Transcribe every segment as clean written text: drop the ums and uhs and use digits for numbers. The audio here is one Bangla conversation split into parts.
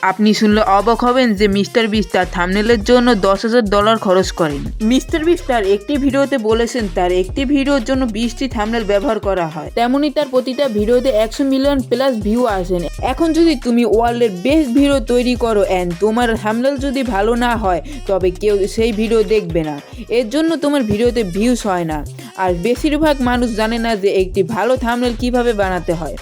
আপনি শুনলে অবাক হবেন যে মিস্টার বিস্ট তার থাম্বনেলের জন্য $10,000 খরচ করেন। মিস্টার বিস্ট তার একটি ভিডিওতে বলেছেন তার একটি ভিডিওর জন্য 20টি থাম্বনেল ব্যবহার করা হয়, তেমনি তার প্রতিটা ভিডিওতে 100 মিলিয়ন প্লাস ভিউ আসেন। এখন যদি তুমি ওয়ার্ল্ডের বেস্ট ভিডিও তৈরি করো এন্ড তোমার থাম্বনেল যদি ভালো না হয় তবে কেউ সেই ভিডিও দেখবে না, এর জন্য তোমার ভিডিওতে ভিউজ হয় না। আর বেশিরভাগ মানুষ জানে না যে একটি ভালো থাম্বনেল কিভাবে বানাতে হয়।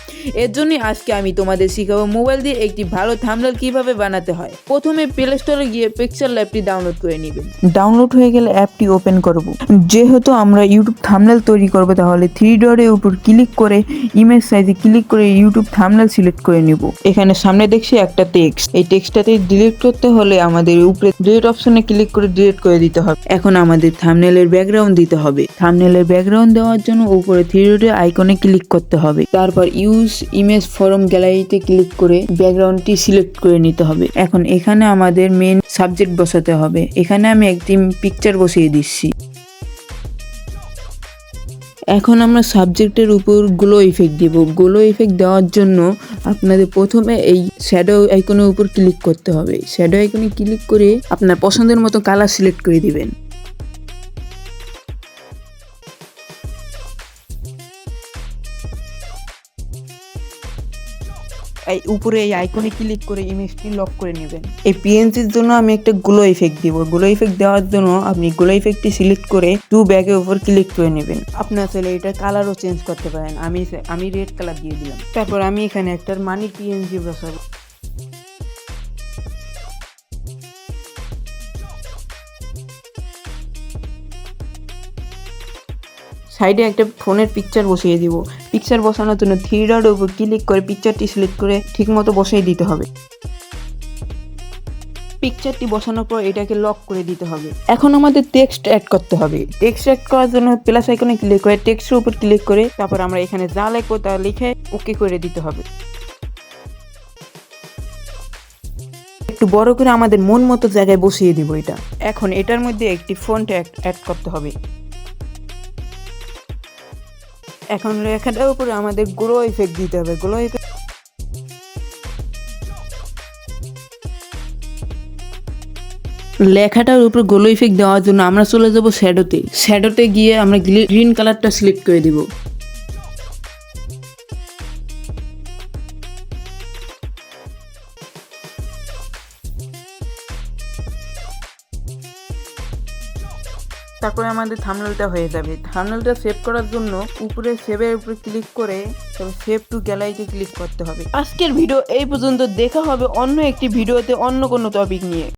এর জন্যই আজকে আমি তোমাদের শিখাবো মোবাইল দিয়ে একটি ভালো থাম্বনেল কিভাবে বানাতে হয়। প্রথমে প্লে স্টোরে গিয়ে পিক্সেল অ্যাপটি ডাউনলোড করে নেবেন। ডাউনলোড হয়ে গেলে অ্যাপটি ওপেন করব। যেহেতু আমরা ইউটিউব থাম্বনেল তৈরি করব তাহলে 3 ডটের উপর ক্লিক করে ইমেজ সাইজে ক্লিক করে ইউটিউব থাম্বনেল সিলেক্ট করে নিব। এখানে সামনে দেখছি একটা টেক্সট, এই টেক্সটটাতে ডিলিট করতে হলে আমাদের উপরে ডিলিট অপশনে ক্লিক করে ডিলিট করে দিতে হবে। এখন আমাদের থাম্বনেলের ব্যাকগ্রাউন্ড দিতে হবে। থাম্বনেলের ব্যাকগ্রাউন্ড দেওয়ার জন্য উপরে 3 ডটের আইকনে ক্লিক করতে হবে। তারপর ইউজ ইমেজ ফ্রম গ্যালারিতে ক্লিক করে ব্যাকগ্রাউন্ডটি সিলেক্ট করে নিতে হবে। এখন এখানে আমাদের মেইন সাবজেক্ট বসাতে হবে। এখানে আমি একটি পিকচার বসিয়ে দিচ্ছি। এখন আমরা সাবজেক্টের উপর গ্লো ইফেক্ট দিব। গ্লো ইফেক্ট দেওয়ার জন্য আপনাদের প্রথমে এই শ্যাডো আইকনের উপর ক্লিক করতে হবে। শ্যাডো আইকনে ক্লিক করে আপনার পছন্দের মতো কালার সিলেক্ট করে দিবেন। এই উপরে এই আইকনে ক্লিক করে ইমেজটি লক করে নেবেন। এই পিএনজির জন্য আমি একটা গ্লো ইফেক্ট দিব। গ্লো ইফেক্ট দেওয়ার জন্য আপনি গ্লো ইফেক্টটি সিলেক্ট করে টু ব্যাগের উপর ক্লিক করে নেবেন। আপনার চাইলে এটা কালারও চেঞ্জ করতে পারেন। আমি রেড কালার দিয়ে দিলাম। তারপর আমি এখানে একটা মানি পিএনজি বসাবো। সাইডে একটা ফোনের পিকচার বসিয়ে দিব। পিকচার বসানোর জন্য 3 ডটের উপর ক্লিক করে পিকচারটি সিলেক্ট করে ঠিকমতো বসিয়ে দিতে হবে। পিকচারটি বসানোর পর এটাকে লক করে দিতে হবে। এখন আমাদের টেক্সট অ্যাড করতে হবে। টেক্সট অ্যাড করার জন্য প্লাস আইকনে ক্লিক করে টেক্সটের উপর ক্লিক করে তারপর আমরা এখানে যা লিখবো তা লিখে ওকে করে দিতে হবে। একটু বড় করে আমাদের মন মতো জায়গায় বসিয়ে দিব এটা। এখন এটার মধ্যে একটি ফন্ট অ্যাড করতে হবে। এখন লেখাটার উপরে আমাদের গ্লো ইফেক্ট দিতে হবে। গ্লো ইফেক্ট লেখাটার উপর গ্লো ইফেক্ট দেওয়ার জন্য আমরা চলে যাব শ্যাডোতে। শ্যাডোতে গিয়ে আমরা গ্রিন কালারটা সিলেক্ট করে দিব। তারপরে আমাদের থাম্বনেলটা হয়ে যাবে। থাম্বনেলটা সেভ করার জন্য উপরে সেভের উপরে ক্লিক করে তবে সেভ টু গ্যালারিতে ক্লিক করতে হবে। আজকের ভিডিও এই পর্যন্ত। দেখা হবে অন্য একটি ভিডিওতে অন্য কোনো টপিক নিয়ে।